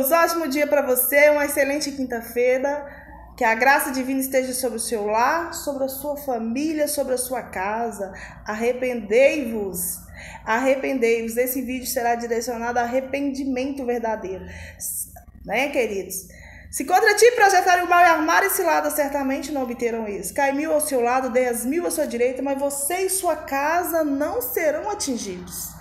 queridos! Ótimo dia para você, uma excelente quinta-feira. Que a graça divina esteja sobre o seu lar, sobre a sua família, sobre a sua casa. Arrependei-vos. Arrependei-vos. Esse vídeo será direcionado a arrependimento verdadeiro. Né, queridos? Se contra ti projetarem o mal e armarem cilada, certamente não obterão isso. Cai 1000 ao seu lado, 10.000 à sua direita, mas você e sua casa não serão atingidos.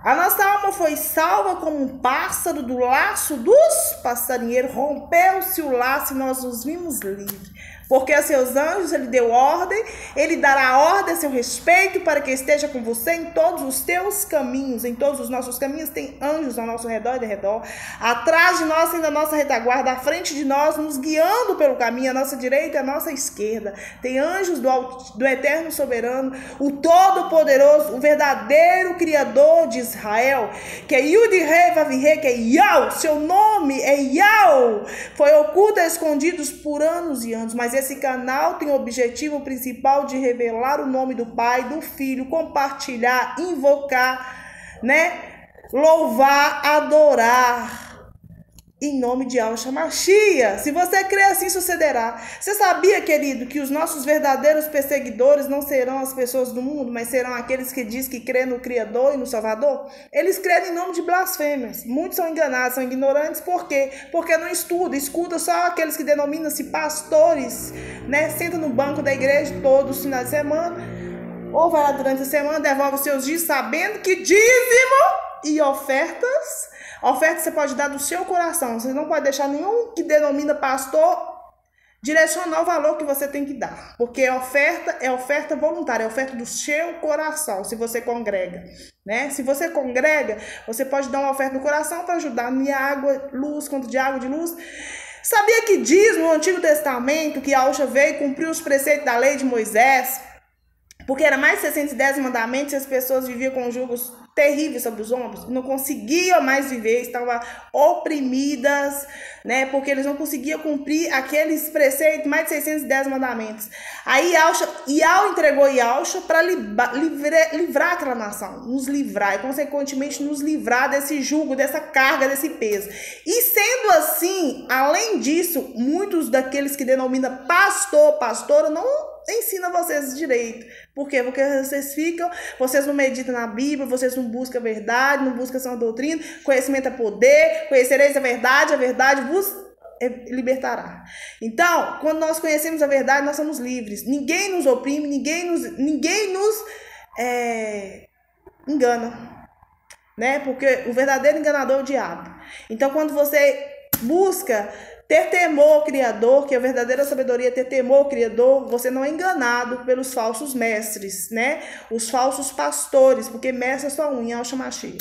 A nossa alma foi salva como um pássaro do laço dos passarinheiros. Rompeu-se o laço e nós nos vimos livres. Porque a seus anjos ele deu ordem, ele dará ordem a seu respeito para que esteja com você em todos os teus caminhos. Em todos os nossos caminhos tem anjos ao nosso redor e de redor. Atrás de nós tem a nossa retaguarda, à frente de nós, nos guiando pelo caminho, à nossa direita e à nossa esquerda. Tem anjos do Eterno Soberano, o Todo-Poderoso, o verdadeiro Criador de Israel, que é Yud-Rei Vav-Rei, que é Yau, seu nome é Yau. Foi oculto e escondido por anos e anos, mas esse canal tem o objetivo principal de revelar o nome do Pai, do Filho, compartilhar, invocar, né? Louvar, adorar. Em nome de Yahshua Mashiach. Se você crê, assim sucederá. Você sabia, querido, que os nossos verdadeiros perseguidores não serão as pessoas do mundo, mas serão aqueles que dizem que crê no Criador e no Salvador? Eles creem em nome de blasfêmias. Muitos são enganados, são ignorantes. Por quê? Porque não estudam. Escuta só aqueles que denominam-se pastores, né? Senta no banco da igreja todos os finais de semana, ou vai lá durante a semana, devolve os seus dias sabendo que dízimo e ofertas você pode dar do seu coração. Você não pode deixar nenhum que denomina pastor direcionar o valor que você tem que dar. Porque oferta é oferta voluntária, é oferta do seu coração, se você congrega. Né? Se você congrega, você pode dar uma oferta do coração para ajudar em água, luz, quanto de água, de luz. Sabia que diz no Antigo Testamento que Yahshua veio cumprir os preceitos da lei de Moisés? Porque era mais de 610 mandamentos e as pessoas viviam com julgos terríveis sobre os ombros, não conseguiam mais viver, estavam oprimidas, né? Porque eles não conseguiam cumprir aqueles preceitos, mais de 610 mandamentos. Aí Yahweh entregou Yahshua para livrar aquela nação, nos livrar e consequentemente nos livrar desse jugo, dessa carga, desse peso. E sendo assim, além disso, muitos daqueles que denominam pastora, não ensina vocês direito. Por quê? Porque vocês não meditam na Bíblia, vocês não buscam a verdade, não buscam a sã doutrina. Conhecimento é poder, conhecereis a verdade vos libertará. Então, quando nós conhecemos a verdade, nós somos livres. Ninguém nos oprime, ninguém nos engana, né? Porque o verdadeiro enganador é o diabo. Então, quando você busca ter temor ao Criador, que a verdadeira sabedoria é ter temor ao Criador, você não é enganado pelos falsos mestres, né? Os falsos pastores, porque mestre é só um, Yahshua Mashiach.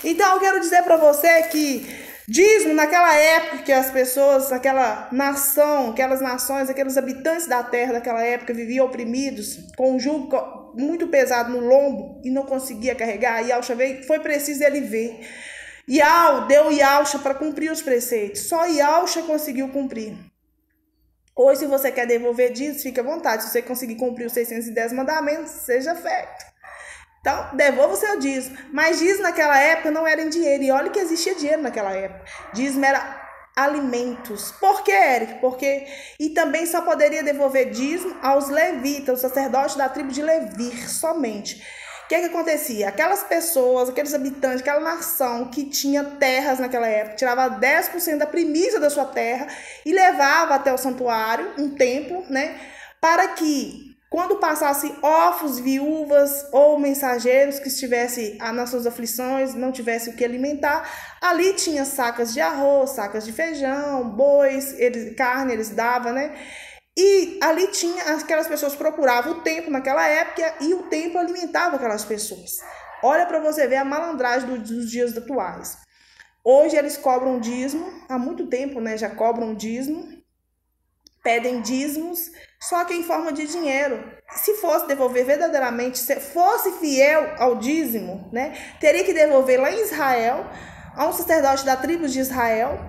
Então, eu quero dizer para você que dízimo, naquela época que as pessoas, aquelas nações, aqueles habitantes da terra daquela época viviam oprimidos, com um jugo muito pesado no lombo e não conseguia carregar, e Yahshua veio, foi preciso ele ver. Deu Yahshua para cumprir os preceitos. Só Yahshua conseguiu cumprir. Hoje, se você quer devolver dízimo, fica à vontade. Se você conseguir cumprir os 610 mandamentos, seja feito. Então, devolva o seu dízimo. Mas dízimo naquela época não era em dinheiro. E olha que existia dinheiro naquela época. Dízimo era alimentos. Por que, Eric? E também só poderia devolver dízimo aos levitas, os sacerdotes da tribo de Levi, somente. O que acontecia? Aquelas pessoas, aqueles habitantes, aquela nação que tinha terras naquela época, tirava 10% da primícia da sua terra e levava até o santuário, um templo, né? Para que, quando passassem órfãos, viúvas ou mensageiros que estivessem nas suas aflições, não tivessem o que alimentar, ali tinha sacas de arroz, sacas de feijão, bois, carne eles davam, né? E ali tinha, aquelas pessoas procuravam o templo naquela época e o templo alimentava aquelas pessoas. Olha para você ver a malandragem dos dias atuais. Hoje eles cobram dízimo, há muito tempo, né, já cobram dízimo, pedem dízimos, só que em forma de dinheiro. Se fosse devolver verdadeiramente, se fosse fiel ao dízimo, né, teria que devolver lá em Israel, a um sacerdote da tribo de Israel,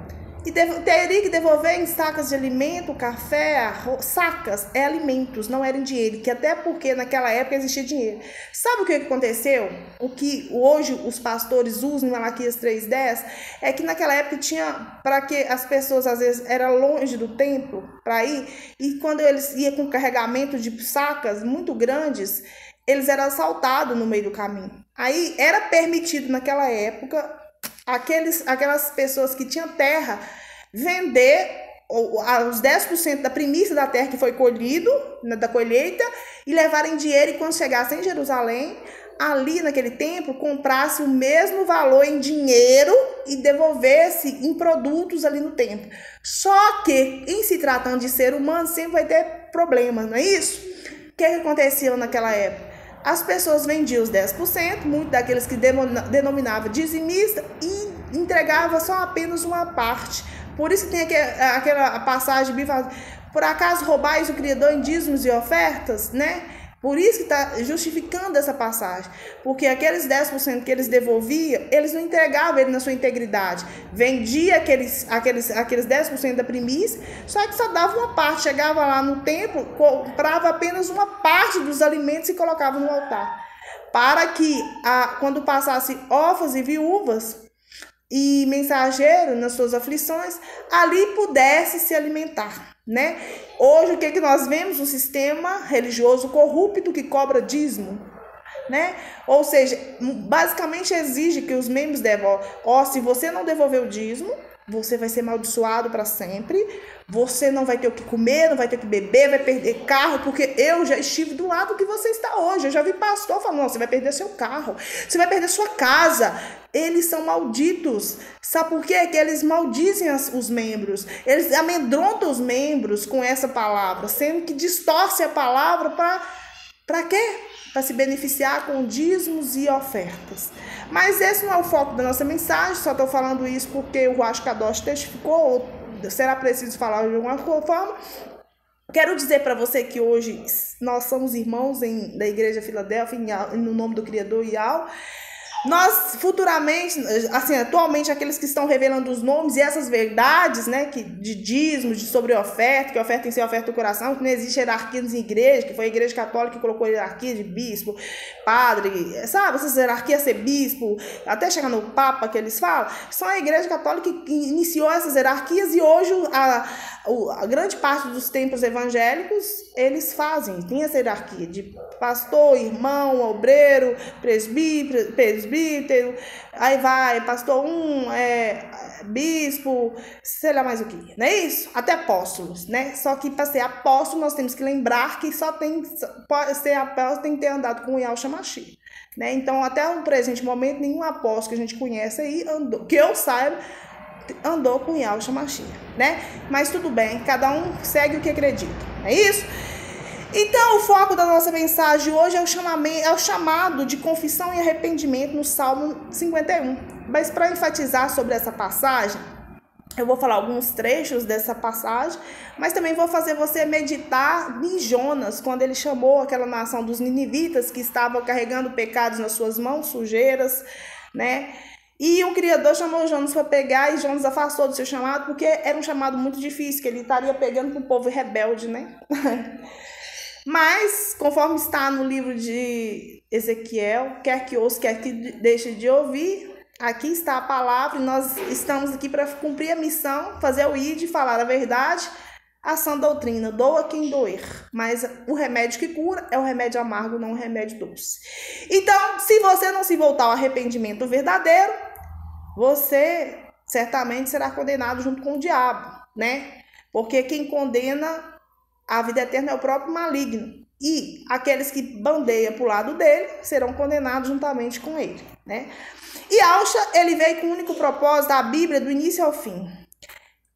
e teria que devolver em sacas de alimento, café, arroz. Sacas é alimentos, não era em dinheiro, que até porque naquela época existia dinheiro. Sabe o que aconteceu? O que hoje os pastores usam em Malaquias 3:10 é que naquela época tinha, para que as pessoas às vezes eram longe do templo para ir, e quando eles iam com carregamento de sacas muito grandes, eles eram assaltados no meio do caminho. Aí era permitido naquela época aquelas pessoas que tinham terra vender os 10% da primícia da terra que foi colhido, da colheita, e levarem dinheiro, e quando chegassem em Jerusalém, ali naquele templo, comprasse o mesmo valor em dinheiro e devolvesse em produtos ali no templo. Só que, em se tratando de ser humano, sempre vai ter problemas, não é isso? O que acontecia naquela época? As pessoas vendiam os 10%, muitos daqueles que denominavam dizimista, e entregavam só apenas uma parte. Por isso que tem aquela passagem, por acaso roubais o Criador em dízimos e ofertas, né? Por isso que está justificando essa passagem. Porque aqueles 10% que eles devolviam, eles não entregavam ele na sua integridade. Vendia aqueles 10% da primícia, só que só dava uma parte. Chegava lá no templo, comprava apenas uma parte dos alimentos e colocava no altar. Para que, quando passasse órfãos e viúvas e mensageiros nas suas aflições, ali pudesse se alimentar, né? Hoje o que nós vemos? Um sistema religioso corrupto que cobra dízimo, né? Ou seja, basicamente exige que os membros devolvam. Se você não devolver o dízimo, você vai ser amaldiçoado para sempre, você não vai ter o que comer, não vai ter o que beber, vai perder carro, porque eu já estive do lado que você está hoje. Eu já vi pastor falando, não, você vai perder seu carro, você vai perder sua casa. Eles são malditos. Sabe por quê? Que eles maldizem os membros, eles amedrontam os membros com essa palavra, sendo que distorce a palavra para quê? Para se beneficiar com dízimos e ofertas. Mas esse não é o foco da nossa mensagem, só estou falando isso porque o Ruach Kadosh testificou, ou será preciso falar de alguma forma. Quero dizer para você que hoje nós somos irmãos da Igreja Filadélfia, no nome do Criador Yahweh. Nós futuramente, assim, atualmente aqueles que estão revelando os nomes e essas verdades, né, de dízimos, sobre oferta, que oferta tem que ser oferta do coração, que não existe hierarquia nas igrejas, que foi a Igreja Católica que colocou hierarquia de bispo, padre, sabe, essas hierarquias ser bispo, até chegar no Papa que eles falam, são a Igreja Católica que iniciou essas hierarquias e hoje a grande parte dos templos evangélicos, eles tem essa hierarquia de pastor, irmão, obreiro, presbítero, aí vai, pastor bispo, sei lá mais o que, não é isso? Até apóstolos, né? Só que para ser apóstolo nós temos que lembrar que pode ser apóstolo, tem que ter andado com o Yahshua Mashiach, né? Então até o presente momento nenhum apóstolo que a gente conhece aí andou, que eu saiba, andou com Yahshua Mashiach, né? Mas tudo bem, cada um segue o que acredita, é isso? Então, o foco da nossa mensagem hoje é o chamado de confissão e arrependimento no Salmo 51. Mas para enfatizar sobre essa passagem, eu vou falar alguns trechos dessa passagem, mas também vou fazer você meditar em Jonas, quando ele chamou aquela nação dos ninivitas que estavam carregando pecados nas suas mãos, sujeiras, né? E o Criador chamou Jonas para pegar, e Jonas afastou do seu chamado, porque era um chamado muito difícil, que ele estaria pegando com o povo rebelde, né? Mas, conforme está no livro de Ezequiel, quer que ouça, quer que deixe de ouvir, aqui está a palavra, e nós estamos aqui para cumprir a missão, fazer o ID, falar a verdade, a sã doutrina, doa quem doer. Mas o remédio que cura é o remédio amargo, não o remédio doce. Então, se você não se voltar ao arrependimento verdadeiro, você certamente será condenado junto com o diabo, né? Porque quem condena a vida eterna é o próprio maligno. E aqueles que bandeiam para o lado dele serão condenados juntamente com ele, né? E Yahshua, ele veio com o único propósito da Bíblia, do início ao fim.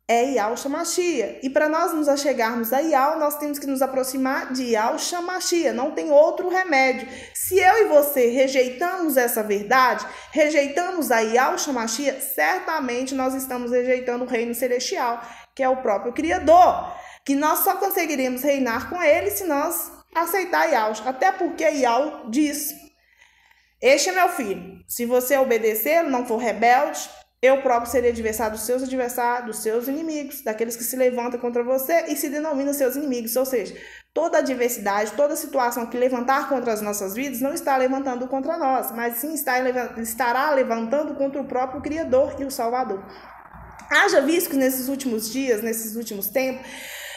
É Yahshua Mashiach. E para nós nos achegarmos a Yahweh, nós temos que nos aproximar de Yahshua Mashiach. Não tem outro remédio. Se eu e você rejeitamos essa verdade, rejeitamos a Yahshua Mashiach, certamente nós estamos rejeitando o reino celestial, que é o próprio Criador. Que nós só conseguiremos reinar com ele se nós aceitar Yahshua. Até porque Yahweh diz: este é meu filho, se você obedecer, não for rebelde, eu próprio seria adversário dos seus inimigos, daqueles que se levantam contra você e se denominam seus inimigos. Ou seja, toda adversidade, toda situação que levantar contra as nossas vidas não está levantando contra nós, mas sim estará levantando contra o próprio Criador e o Salvador. Haja visto que nesses últimos dias, nesses últimos tempos,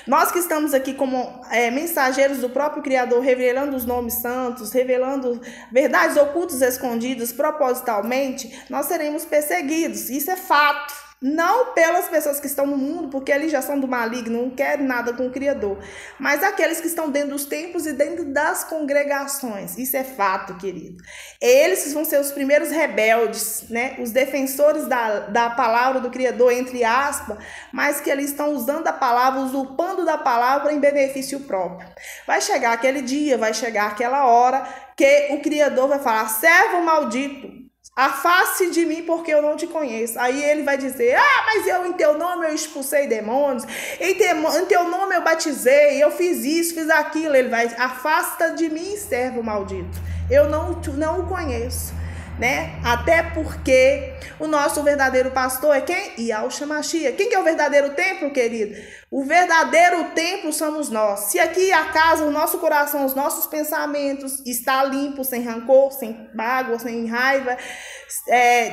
nós que estamos aqui como mensageiros do próprio Criador, revelando os nomes santos, revelando verdades ocultas escondidas propositalmente, nós seremos perseguidos. Isso é fato. Não pelas pessoas que estão no mundo, porque eles já são do maligno, não querem nada com o Criador, mas aqueles que estão dentro dos templos e dentro das congregações. Isso é fato, querido. Eles vão ser os primeiros rebeldes, né? Os defensores da palavra do Criador, entre aspas, mas que eles estão usando a palavra, usurpando da palavra em benefício próprio. Vai chegar aquele dia, vai chegar aquela hora que o Criador vai falar: servo maldito, afaste de mim porque eu não te conheço. Aí ele vai dizer: mas em teu nome eu expulsei demônios, em teu nome eu batizei, eu fiz isso, fiz aquilo. Ele vai: afasta de mim, servo maldito, eu não o conheço, né? Até porque o nosso verdadeiro pastor é quem? Yahushua Mashiach. Quem que é o verdadeiro templo, querido? O verdadeiro templo somos nós. Se aqui a casa, o nosso coração, os nossos pensamentos está limpo, sem rancor, sem mágoa, sem raiva,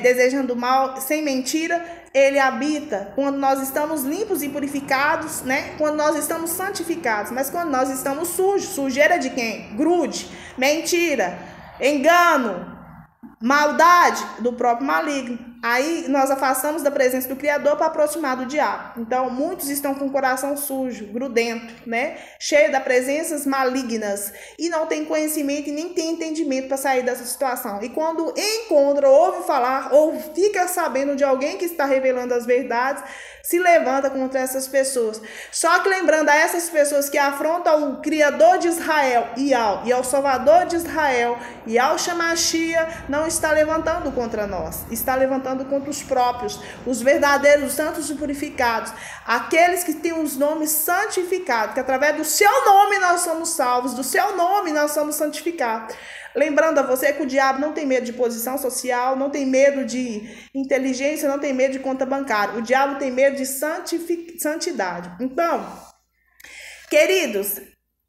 desejando mal, sem mentira, ele habita quando nós estamos limpos e purificados, né? Quando nós estamos santificados. Mas quando nós estamos sujos, sujeira de quem? Grude, mentira, engano, maldade do próprio maligno. Aí nós afastamos da presença do Criador para aproximar do diabo. Então muitos estão com o coração sujo, grudento, né? Cheio de presenças malignas e não tem conhecimento e nem tem entendimento para sair dessa situação. E quando encontra, ouve falar ou fica sabendo de alguém que está revelando as verdades, se levanta contra essas pessoas. Só que lembrando a essas pessoas que afrontam o Criador de Israel e ao Salvador de Israel, Yahushua Mashiach, não está levantando contra nós, está levantando contra os próprios, os verdadeiros santos e purificados, aqueles que têm os nomes santificados, que através do seu nome nós somos salvos, do seu nome nós somos santificados. Lembrando a você que o diabo não tem medo de posição social, não tem medo de inteligência, não tem medo de conta bancária. O diabo tem medo de santidade. Então, queridos,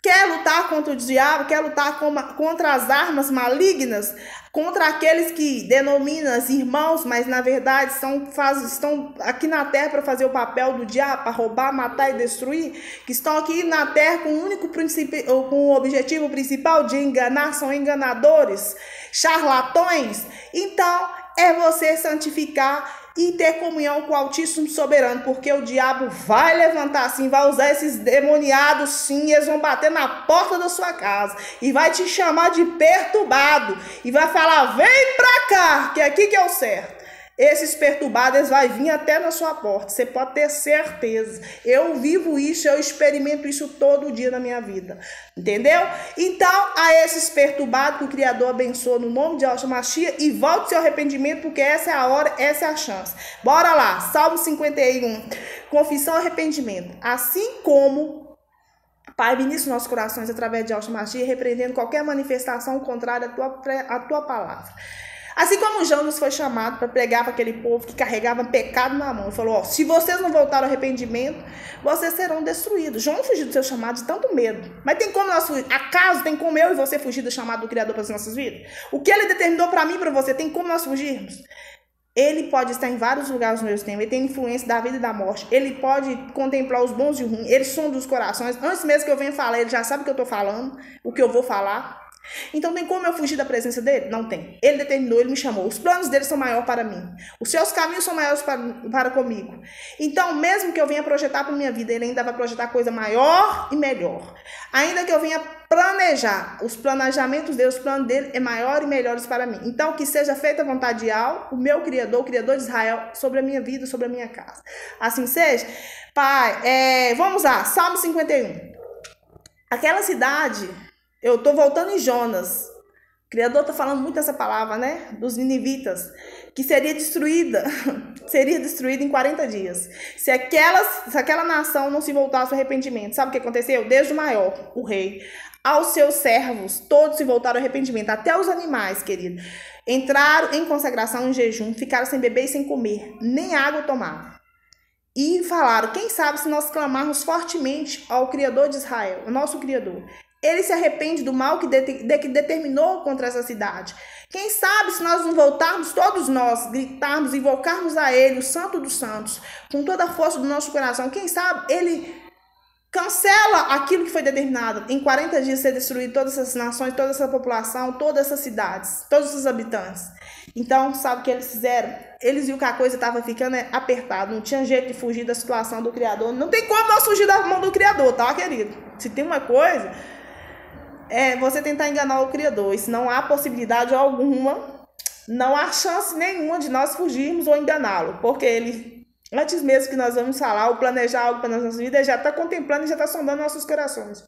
quer lutar contra o diabo, quer lutar contra as armas malignas, contra aqueles que denominam irmãos, mas na verdade estão aqui na terra para fazer o papel do diabo, para roubar, matar e destruir, que estão aqui na terra com o objetivo principal de enganar, são enganadores, charlatões. Então é você santificar e ter comunhão com o Altíssimo Soberano, porque o diabo vai levantar sim, vai usar esses demoniados sim, eles vão bater na porta da sua casa e vai te chamar de perturbado e vai falar: vem pra cá, que aqui que é o certo. Esses perturbados vão vir até na sua porta, você pode ter certeza. Eu vivo isso, eu experimento isso todo dia na minha vida, entendeu? Então, a esses perturbados que o Criador abençoa no nome de Yahushua Mashiach, e volte seu arrependimento, porque essa é a hora, essa é a chance. Bora lá, Salmo 51, confissão e arrependimento. Assim como Pai, ministra nossos corações através de Yahushua Mashiach, repreendendo qualquer manifestação contrária à tua palavra. Assim como Jonas foi chamado para pregar para aquele povo que carregava pecado na mão, ele falou: se vocês não voltarem ao arrependimento, vocês serão destruídos. João fugiu do seu chamado de tanto medo. Mas tem como nós fugir? Acaso tem como eu e você fugir do chamado do Criador para as nossas vidas? O que ele determinou para mim e para você, tem como nós fugirmos? Ele pode estar em vários lugares no meu tempo, ele tem influência da vida e da morte, ele pode contemplar os bons e os ruins, ele sonda os corações. Antes mesmo que eu venha falar, ele já sabe o que eu estou falando, o que eu vou falar. Então tem como eu fugir da presença dele? Não tem. Ele determinou, ele me chamou. Os planos dele são maiores para mim. Os seus caminhos são maiores para comigo. Então, mesmo que eu venha projetar para minha vida, ele ainda vai projetar coisa maior e melhor. Ainda que eu venha planejar, os planejamentos dele, os planos dele é maior e melhores para mim. Então, que seja feita a vontade de Yahweh, o meu Criador, o Criador de Israel, sobre a minha vida, sobre a minha casa. Assim seja. Pai, vamos lá, Salmo 51. Aquela cidade... Eu estou voltando em Jonas. Criador está falando muito dessa palavra, né? Dos ninivitas, que seria destruída em 40 dias. Se aquela nação não se voltasse ao arrependimento. Sabe o que aconteceu? Desde o maior, o rei, aos seus servos, todos se voltaram ao arrependimento. Até os animais, querido. Entraram em consagração, em jejum, ficaram sem beber e sem comer, nem água tomaram. E falaram, quem sabe se nós clamarmos fortemente ao Criador de Israel, o nosso Criador. Ele se arrepende do mal que determinou contra essa cidade. Quem sabe se nós não voltarmos, todos nós, gritarmos, invocarmos a Ele, o Santo dos Santos, com toda a força do nosso coração. Quem sabe Ele cancela aquilo que foi determinado. Em 40 dias ser destruído todas essas nações, toda essa população, todas essas cidades, todos os habitantes. Então, sabe o que eles fizeram? Eles viram que a coisa estava ficando apertada. Não tinha jeito de fugir da situação do Criador. Não tem como nós fugir da mão do Criador, tá, querido? Se tem uma coisa... você tentar enganar o Criador. Isso não há possibilidade alguma, não há chance nenhuma de nós fugirmos ou enganá-lo, porque ele, antes mesmo que nós vamos falar ou planejar algo para nossas vidas, ele já está contemplando e já está sondando nossos corações.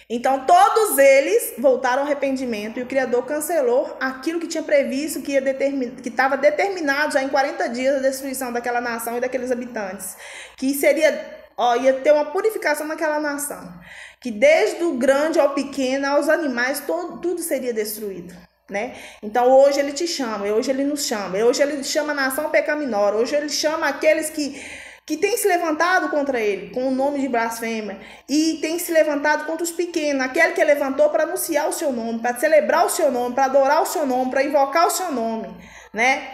Então, todos eles voltaram ao arrependimento e o Criador cancelou aquilo que tinha previsto, que estava determinado já em 40 dias a destruição daquela nação e daqueles habitantes, que seria... ia ter uma purificação naquela nação, que desde o grande ao pequeno, aos animais, tudo seria destruído, né? Então hoje ele te chama, hoje ele nos chama, hoje ele chama a nação pecaminosa, hoje ele chama aqueles que têm se levantado contra ele, com o nome de blasfêmia, e têm se levantado contra os pequenos, aquele que levantou para anunciar o seu nome, para celebrar o seu nome, para adorar o seu nome, para invocar o seu nome, né?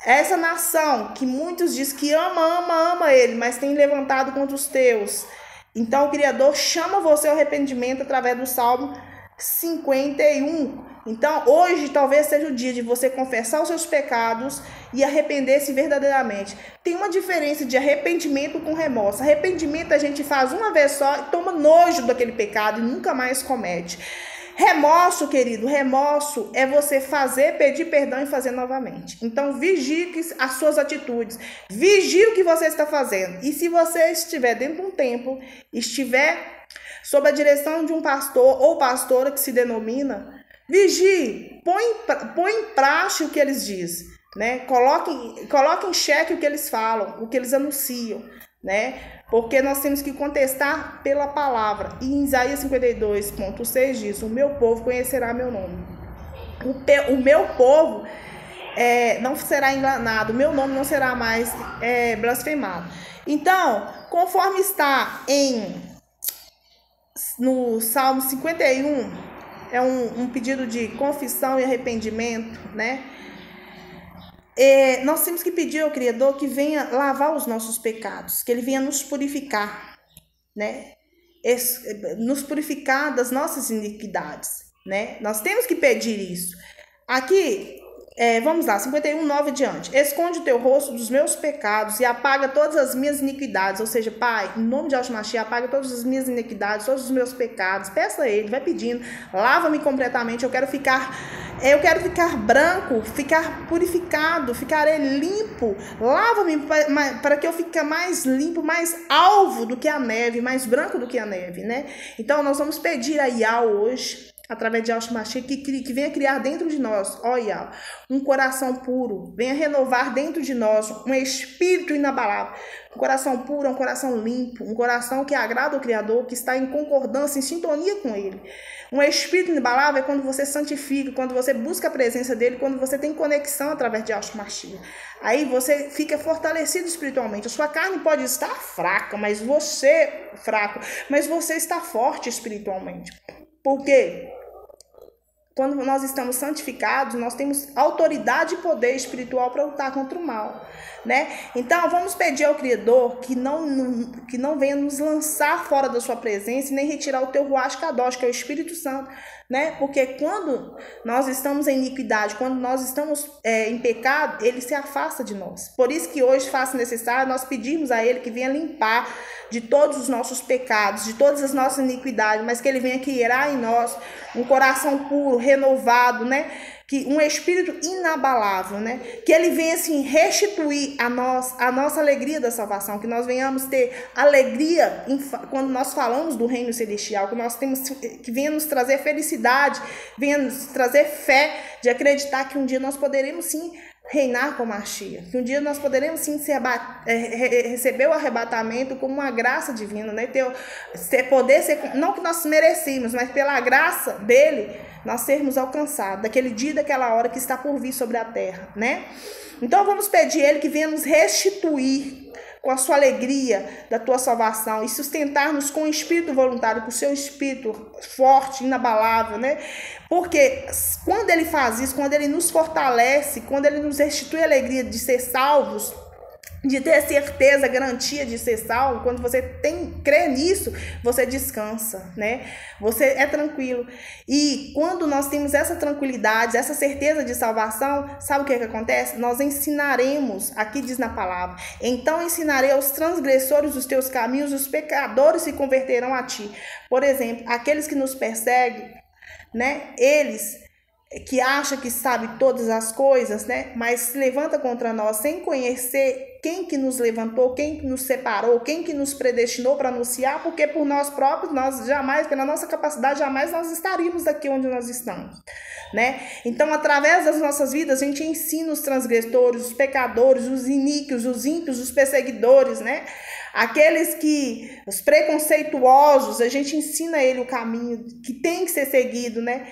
Essa nação que muitos dizem que ama ele, mas tem levantado contra os teus. Então o Criador chama você ao arrependimento através do Salmo 51. Então hoje talvez seja o dia de você confessar os seus pecados e arrepender-se verdadeiramente. Tem uma diferença de arrependimento com remorso. Arrependimento a gente faz uma vez só e toma nojo daquele pecado e nunca mais comete. Remorso, querido, remorso é você fazer, pedir perdão e fazer novamente. Então, vigie as suas atitudes, vigie o que você está fazendo. E se você estiver dentro de um templo, estiver sob a direção de um pastor ou pastora que se denomina, vigie, põe em prática o que eles dizem, né? Coloque em xeque o que eles falam, o que eles anunciam, né? Porque nós temos que contestar pela palavra. E em Isaías 52,6 diz, o meu povo conhecerá meu nome. O meu povo não será enganado, o meu nome não será mais blasfemado. Então, conforme está no Salmo 51, é um pedido de confissão e arrependimento, né? Nós temos que pedir ao Criador que venha lavar os nossos pecados, que Ele venha nos purificar, né? Nos purificar das nossas iniquidades, né? Nós temos que pedir isso. Aqui, vamos lá, 51:9 diante. Esconde o teu rosto dos meus pecados e apaga todas as minhas iniquidades. Ou seja, Pai, em nome de Yahshua Mashiach, apaga todas as minhas iniquidades, todos os meus pecados. Peça a Ele, vai pedindo, lava-me completamente. Eu quero ficar branco, ficar purificado, ficar limpo. Lava-me para que eu fique mais limpo, mais alvo do que a neve, mais branco do que a neve, né? Então, nós vamos pedir a Yah hoje, através de Yahshua Mashiach, que venha criar dentro de nós, ó Yah, um coração puro, venha renovar dentro de nós um espírito inabalável, um coração puro, um coração limpo, um coração que agrada ao Criador, que está em concordância, em sintonia com Ele. Um espírito inabalável é quando você santifica, quando você busca a presença dEle, quando você tem conexão através de Yahshua Mashiach. Aí você fica fortalecido espiritualmente. A sua carne pode estar fraca, mas você está forte espiritualmente. Por quê? Quando nós estamos santificados, nós temos autoridade e poder espiritual para lutar contra o mal, né? Então, vamos pedir ao Criador que não venha nos lançar fora da sua presença e nem retirar o teu Ruach Kadosh, que é o Espírito Santo, né? Porque quando nós estamos em iniquidade, quando nós estamos em pecado, ele se afasta de nós. Por isso que hoje faz necessário nós pedirmos a ele que venha limpar de todos os nossos pecados, de todas as nossas iniquidades, mas que ele venha criar em nós um coração puro, renovado, né? que um espírito inabalável, né? Que ele venha assim restituir a nossa alegria da salvação, que nós venhamos ter alegria quando nós falamos do reino celestial, que nós temos que venha nos trazer felicidade, venha nos trazer fé de acreditar que um dia nós poderemos sim reinar com Mashiach, que um dia nós poderemos sim receber o arrebatamento como uma graça divina, né? Poder ser, não que nós merecemos, mas pela graça dele, nós sermos alcançados, daquele dia, daquela hora que está por vir sobre a terra, né? Então vamos pedir a ele que venha nos restituir com a sua alegria da tua salvação e sustentar-nos com o espírito voluntário, com o seu espírito forte, inabalável, né? Porque quando ele faz isso, quando ele nos fortalece, quando ele nos restitui a alegria de ser salvos, de ter certeza, garantia de ser salvo, quando você crê nisso, você descansa, né? Você é tranquilo. E quando nós temos essa tranquilidade, essa certeza de salvação, sabe o que acontece? Nós ensinaremos, aqui diz na palavra, então ensinarei aos transgressores os teus caminhos, os pecadores se converterão a ti. Por exemplo, aqueles que nos perseguem, né? Eles que acha que sabe todas as coisas, né? Mas se levanta contra nós sem conhecer quem que nos levantou, quem que nos separou, quem que nos predestinou para anunciar, porque por nós próprios, nós jamais, pela nossa capacidade, jamais nós estaríamos aqui onde nós estamos, né? Então, através das nossas vidas, a gente ensina os transgressores, os pecadores, os iníquos, os ímpios, os perseguidores, né? Aqueles que, os preconceituosos, a gente ensina ele o caminho que tem que ser seguido, né?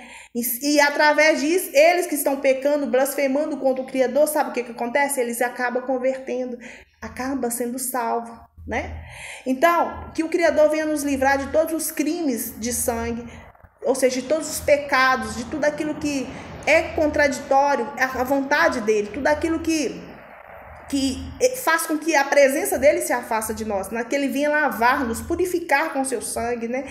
E através disso, eles que estão pecando, blasfemando contra o Criador, sabe o que acontece? Eles acabam convertendo, acabam sendo salvos, né? Então, que o Criador venha nos livrar de todos os crimes de sangue, ou seja, de todos os pecados, de tudo aquilo que é contraditório à vontade dele, tudo aquilo que faz com que a presença dele se afaste de nós, que ele venha lavar-nos, purificar com seu sangue, né?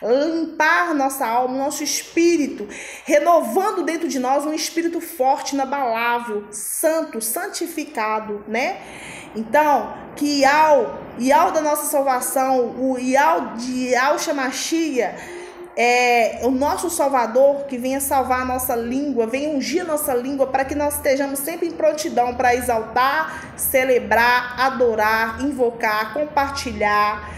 Limpar nossa alma, nosso espírito, renovando dentro de nós um espírito forte, inabalável, santo, santificado, né? Então, que Ial da nossa salvação, o Ial de Yahshua Mashiach, o nosso Salvador, que venha salvar a nossa língua, venha ungir a nossa língua para que nós estejamos sempre em prontidão para exaltar, celebrar, adorar, invocar, compartilhar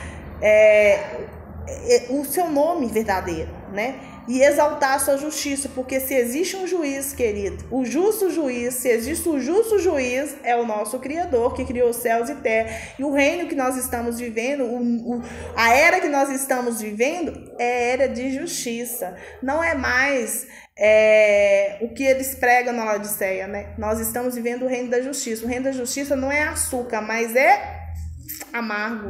o seu nome verdadeiro, né? E exaltar a sua justiça, porque se existe um juiz, querido, o justo juiz, se existe o justo juiz, é o nosso Criador, que criou os céus e terra. E o reino que nós estamos vivendo, a era que nós estamos vivendo, é era de justiça. Não é mais o que eles pregam na Laodiceia, né? Nós estamos vivendo o reino da justiça. O reino da justiça não é açúcar, mas é amargo,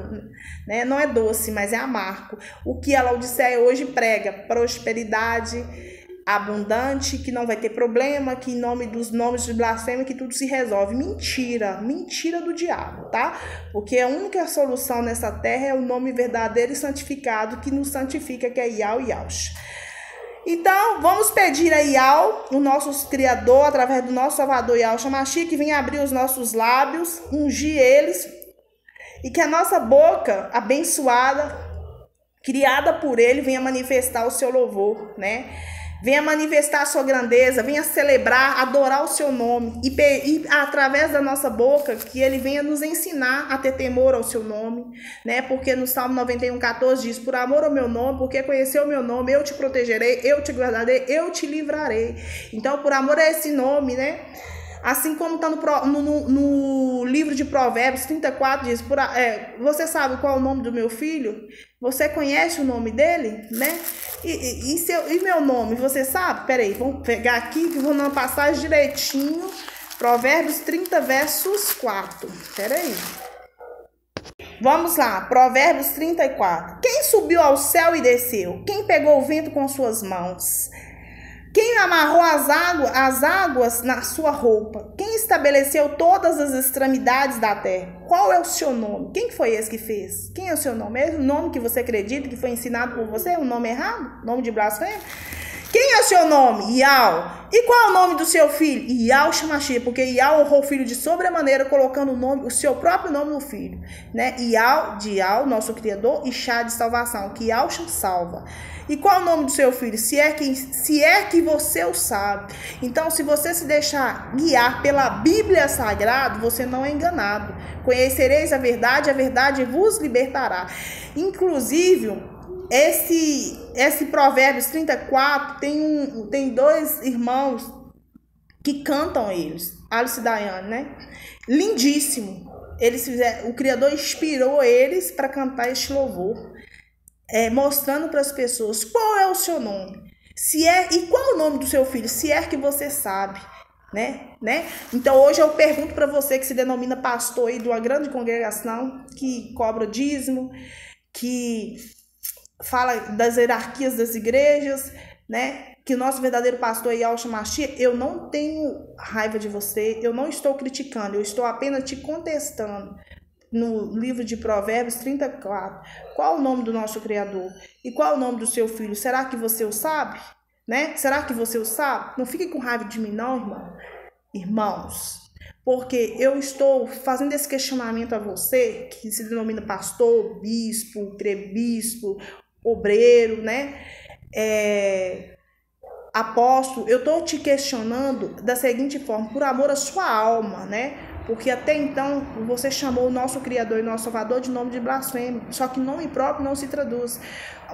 né? Não é doce, mas é amargo. O que a Laodiceia hoje prega: prosperidade abundante, que não vai ter problema, que em nome dos nomes de blasfêmia que tudo se resolve. Mentira, mentira do diabo, tá? Porque a única solução nessa terra é o nome verdadeiro e santificado que nos santifica, que é Yahweh Yahshua. Então, vamos pedir a Yahweh, o nosso Criador, através do nosso Salvador Yahshua Mashiach, que venha abrir os nossos lábios, ungir eles, e que a nossa boca abençoada, criada por ele, venha manifestar o seu louvor, né? Venha manifestar a sua grandeza, venha celebrar, adorar o seu nome. E através da nossa boca, que ele venha nos ensinar a ter temor ao seu nome, né? Porque no Salmo 91:14 diz: por amor ao meu nome, porque conheceu o meu nome, eu te protegerei, eu te guardarei, eu te livrarei. Então, por amor a esse nome, né? Assim como está no livro de Provérbios 34, diz: você sabe qual é o nome do meu filho? Você conhece o nome dele, né? E meu nome, você sabe? Peraí, vamos pegar aqui que vou numa passagem direitinho. Provérbios 30, versos 4. Peraí. Vamos lá, Provérbios 34. Quem subiu ao céu e desceu? Quem pegou o vento com suas mãos? Quem amarrou as águas na sua roupa? Quem estabeleceu todas as extremidades da terra? Qual é o seu nome? Quem foi esse que fez? Quem é o seu nome? É o nome que você acredita que foi ensinado por você? É um nome errado? Nome de blasfêmia? Quem é o seu nome? Iau. E qual é o nome do seu filho? Iau Shamashia, porque Iau honrou o filho de sobremaneira, colocando o seu próprio nome no filho, né? Iau, de Iau, nosso Criador, e Shá de salvação, que Iau salva. E qual é o nome do seu filho? Se é que você o sabe. Então, se você se deixar guiar pela Bíblia Sagrada, você não é enganado. Conhecereis a verdade vos libertará. Inclusive, esse Provérbios 34 tem dois irmãos que cantam eles, Alice e Daiane, né? Lindíssimo. O Criador inspirou eles para cantar este louvor, mostrando para as pessoas qual é o seu nome, e qual é o nome do seu filho, se é que você sabe, né? Então hoje eu pergunto para você que se denomina pastor aí de uma grande congregação, que cobra dízimo, que fala das hierarquias das igrejas, né? Que o nosso verdadeiro pastor é Yahshua Mashiach. Eu não tenho raiva de você, eu não estou criticando, eu estou apenas te contestando. No livro de Provérbios 34, qual o nome do nosso Criador? E qual o nome do seu filho? Será que você o sabe? Né? Será que você o sabe? Não fique com raiva de mim não, irmãos. Porque eu estou fazendo esse questionamento a você, que se denomina pastor, bispo, prebispo, obreiro, né? Apóstolo. Eu estou te questionando da seguinte forma, por amor à sua alma, né? Porque até então você chamou o nosso Criador e nosso Salvador de nome de blasfêmio. Só que nome próprio não se traduz.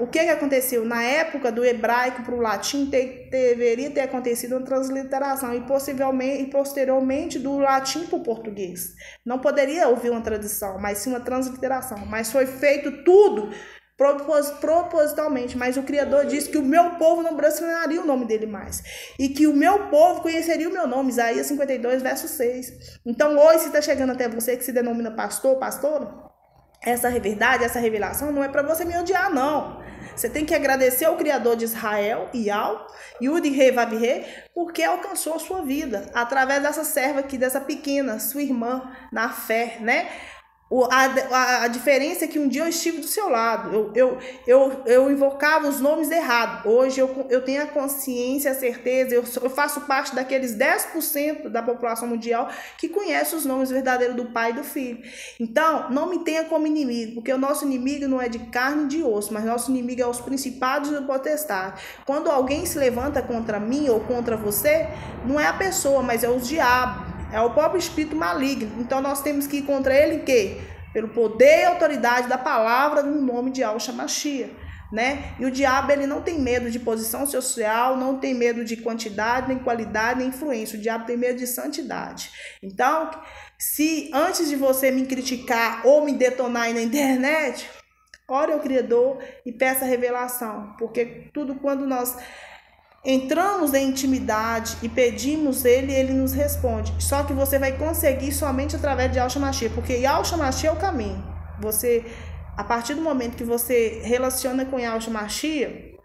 O que aconteceu? Na época do hebraico para o latim, deveria ter acontecido uma transliteração. E posteriormente do latim para o português. Não poderia ouvir uma tradução, mas sim uma transliteração. Mas foi feito tudo propositalmente, mas o Criador disse que o meu povo não blasfemaria o nome dele mais, e que o meu povo conheceria o meu nome, Isaías 52, verso 6. Então hoje, se está chegando até você que se denomina pastor, pastora, essa verdade, essa revelação não é para você me odiar, não. Você tem que agradecer ao Criador de Israel, Iau, Yud-Re, Vav-Re, porque alcançou a sua vida, através dessa serva aqui, dessa pequena, sua irmã, na fé, né? A diferença é que um dia eu estive do seu lado, eu invocava os nomes errados. Hoje eu tenho a consciência, a certeza, eu faço parte daqueles 10% da população mundial que conhece os nomes verdadeiros do Pai e do Filho. Então, não me tenha como inimigo, porque o nosso inimigo não é de carne e de osso, mas nosso inimigo é os principados e o potestade. Quando alguém se levanta contra mim ou contra você, não é a pessoa, mas é o diabo. É o próprio espírito maligno. Então nós temos que ir contra ele em quê? Pelo poder e autoridade da palavra no nome de Yahshua Mashiach, né? E o diabo, ele não tem medo de posição social, não tem medo de quantidade, nem qualidade, nem influência. O diabo tem medo de santidade. Então, se antes de você me criticar ou me detonar aí na internet, ore ao Criador e peça revelação. Porque tudo quando nós entramos em intimidade e pedimos ele nos responde. Só que você vai conseguir somente através de Yahshua Mashiach, porque Yahshua Mashiach é o caminho. Você, a partir do momento que você relaciona com Yahshua Mashiach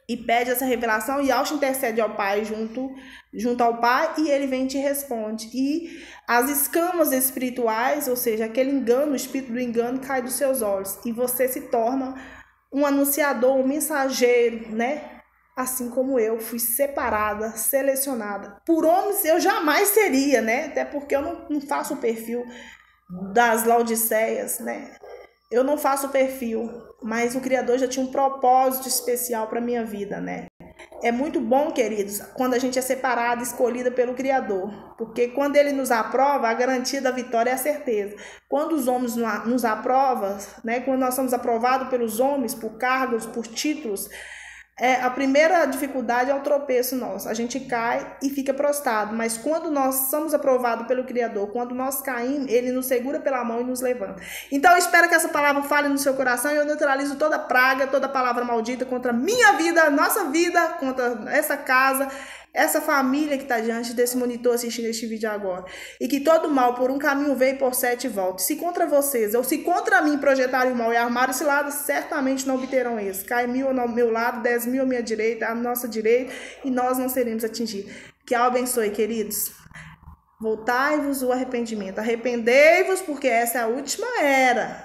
e pede essa revelação, Yahshua intercede ao Pai junto ao Pai, e ele vem e te responde. E as escamas espirituais, ou seja, aquele engano, o espírito do engano cai dos seus olhos, e você se torna um anunciador, um mensageiro, né? Assim como eu fui separada, selecionada. Por homens eu jamais seria, né? Até porque eu não faço o perfil das Laodiceias, né? Eu não faço o perfil, mas o Criador já tinha um propósito especial para minha vida, né? É muito bom, queridos, quando a gente é separada, escolhida pelo Criador. Porque quando ele nos aprova, a garantia da vitória é a certeza. Quando os homens nos aprovam, né? Quando nós somos aprovados pelos homens, por cargos, por títulos, a primeira dificuldade é o tropeço nosso. A gente cai e fica prostrado. Mas quando nós somos aprovados pelo Criador, quando nós caímos, ele nos segura pela mão e nos levanta. Então eu espero que essa palavra fale no seu coração, e eu neutralizo toda praga, toda palavra maldita contra a minha vida, nossa vida, contra essa casa, essa família que está diante desse monitor assistindo este vídeo agora. E que todo mal por um caminho veio e por 7 volta. Se contra vocês ou se contra mim projetarem o mal e armarem esse lado, certamente não obterão esse. Cai 1000 ao meu lado, 10.000 à minha direita, à nossa direita, e nós não seremos atingidos. Que Deus abençoe, queridos. Voltai-vos o arrependimento. Arrependei-vos, porque essa é a última era.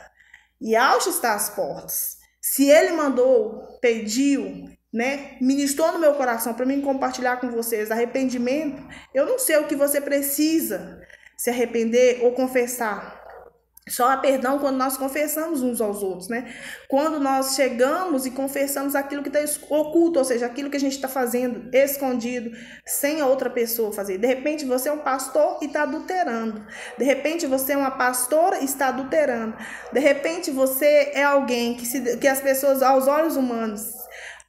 E Yahshua está às portas. Se ele mandou, pediu, né, ministrou no meu coração para mim compartilhar com vocês. Arrependimento, eu não sei o que você precisa se arrepender ou confessar. Só há perdão quando nós confessamos uns aos outros, né? Quando nós chegamos e confessamos aquilo que está oculto, ou seja, aquilo que a gente está fazendo escondido, sem a outra pessoa fazer. De repente você é um pastor e está adulterando. De repente você é uma pastora e está adulterando. De repente você é alguém que as pessoas, aos olhos humanos,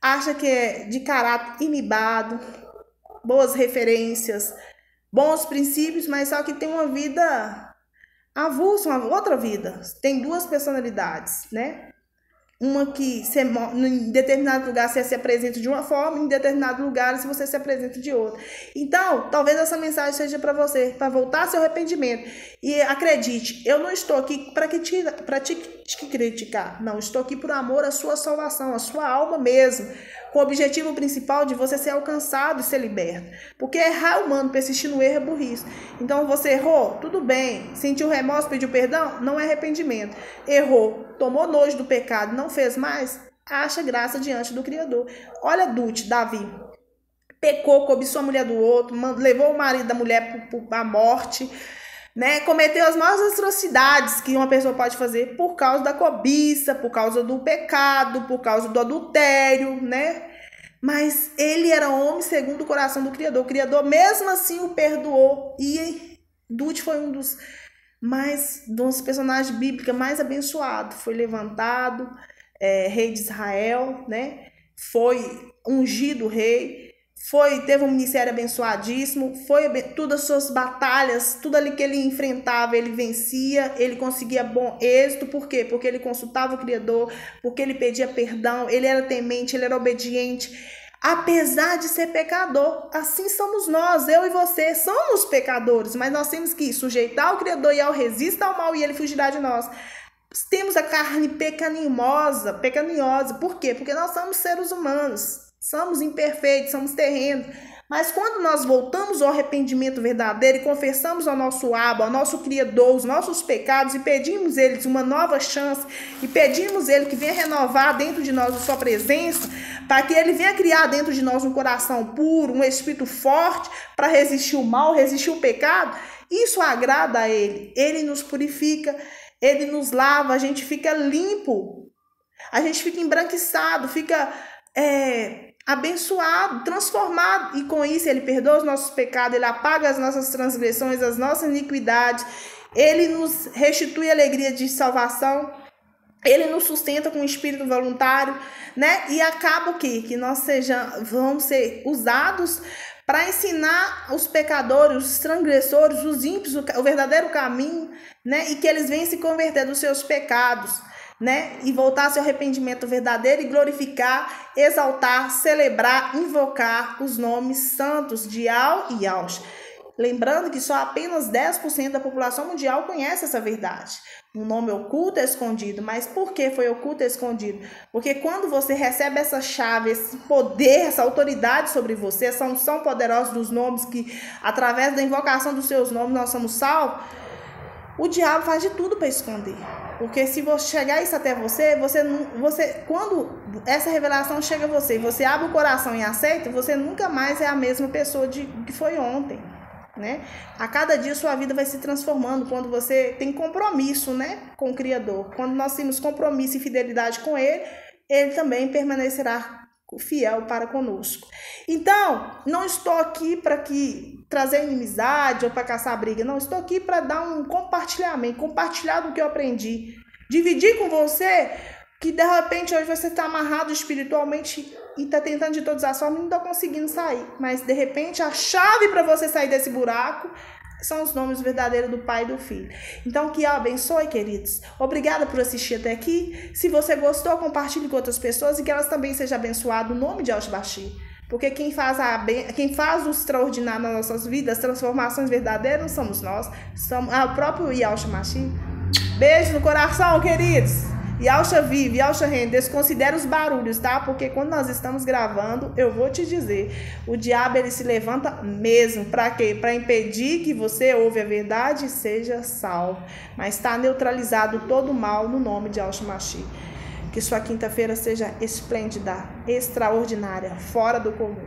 acham que é de caráter ilibado, boas referências, bons princípios, mas só que tem uma vida avulso, uma outra vida. Tem duas personalidades, né? Uma que em determinado lugar você se apresenta de uma forma, em determinado lugar você se apresenta de outra. Então, talvez essa mensagem seja para você, para voltar ao seu arrependimento. E acredite, eu não estou aqui para te criticar. Não, estou aqui por amor à sua salvação, à sua alma mesmo. Com o objetivo principal de você ser alcançado e ser liberto. Porque errar é humano, persistir no erro é burrice. Então você errou, tudo bem. Sentiu remorso, pediu perdão, não é arrependimento. Errou, tomou nojo do pecado, não fez mais, acha graça diante do Criador. Olha Davi. Pecou, cobiçou a mulher do outro, levou o marido da mulher para a morte, né? Cometeu as maiores atrocidades que uma pessoa pode fazer por causa da cobiça, por causa do pecado, por causa do adultério, né? Mas ele era homem segundo o coração do Criador. O Criador mesmo assim o perdoou. E Davi foi um dos personagens bíblicos mais abençoados. Foi levantado, rei de Israel, né? Foi ungido rei. Teve um ministério abençoadíssimo, todas as suas batalhas, tudo ali que ele enfrentava, ele vencia, ele conseguia bom êxito. Por quê? Porque ele consultava o Criador, porque ele pedia perdão, ele era temente, ele era obediente, apesar de ser pecador. Assim somos nós, eu e você, somos pecadores, mas nós temos que sujeitar o Criador e ao resista ao mal e ele fugirá de nós. Temos a carne pecaminosa, por quê? Porque nós somos seres humanos. Somos imperfeitos, somos terrenos. Mas quando nós voltamos ao arrependimento verdadeiro e confessamos ao nosso Abba, ao nosso Criador, os nossos pecados e pedimos a Ele uma nova chance e pedimos a Ele que venha renovar dentro de nós a sua presença, para que Ele venha criar dentro de nós um coração puro, um espírito forte para resistir o mal, resistir o pecado, isso agrada a Ele. Ele nos purifica, Ele nos lava, a gente fica limpo, a gente fica embranquiçado, fica abençoado, transformado, e com isso ele perdoa os nossos pecados, ele apaga as nossas transgressões, as nossas iniquidades, ele nos restitui a alegria de salvação, ele nos sustenta com o espírito voluntário, né? E acaba o quê? Que nós vamos ser usados para ensinar os pecadores, os transgressores, os ímpios, o verdadeiro caminho, né? E que eles venham se converter dos seus pecados, né? E voltar ao seu arrependimento verdadeiro e glorificar, exaltar, celebrar, invocar os nomes santos de Yahweh e Yahshua. Lembrando que só apenas 10% da população mundial conhece essa verdade. Um nome oculto é escondido. Mas por que foi oculto e escondido? Porque quando você recebe essa chave, esse poder, essa autoridade sobre você, essa unção poderosa dos nomes, que através da invocação dos seus nomes nós somos salvos, o diabo faz de tudo para esconder. Porque se você chegar isso até você, quando essa revelação chega a você, você abre o coração e aceita, você nunca mais é a mesma pessoa que foi ontem, né? A cada dia sua vida vai se transformando quando você tem compromisso, né, com o Criador. Quando nós temos compromisso e fidelidade com Ele, Ele também permanecerá fiel para conosco. Então, não estou aqui para trazer inimizade ou para caçar briga. Não, estou aqui para dar um compartilhamento, compartilhar do que eu aprendi. Dividir com você que de repente hoje você está amarrado espiritualmente e está tentando de todas as formas e não está conseguindo sair. Mas de repente a chave para você sair desse buraco são os nomes verdadeiros do Pai e do Filho. Então, que Yahweh abençoe, queridos. Obrigada por assistir até aqui. Se você gostou, compartilhe com outras pessoas e que elas também sejam abençoadas no nome de Yahshua Mashiach. Porque quem faz o extraordinário nas nossas vidas, as transformações verdadeiras, não somos nós. Somos o próprio Yahshua Mashiach. Beijo no coração, queridos. Yahshua vive, Yahshua reina. Desconsidere os barulhos, tá? Porque quando nós estamos gravando, eu vou te dizer, o diabo ele se levanta mesmo. Para quê? Para impedir que você ouve a verdade e seja salvo. Mas está neutralizado todo o mal no nome de Yahshua Mashiach. Que sua quinta-feira seja esplêndida, extraordinária, fora do comum.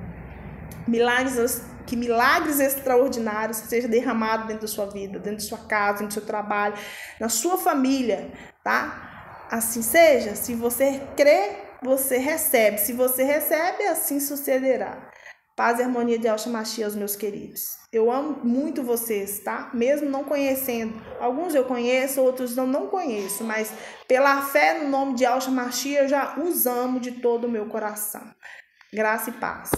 Que milagres extraordinários sejam derramados dentro da sua vida, dentro da sua casa, dentro do seu trabalho, na sua família, tá? Assim seja. Se você crê, você recebe. Se você recebe, assim sucederá. Paz e harmonia de Yahshua Mashiach, meus queridos. Eu amo muito vocês, tá? Mesmo não conhecendo. Alguns eu conheço, outros não conheço. Mas pela fé no nome de Yahshua Mashiach, eu já os amo de todo o meu coração. Graça e paz.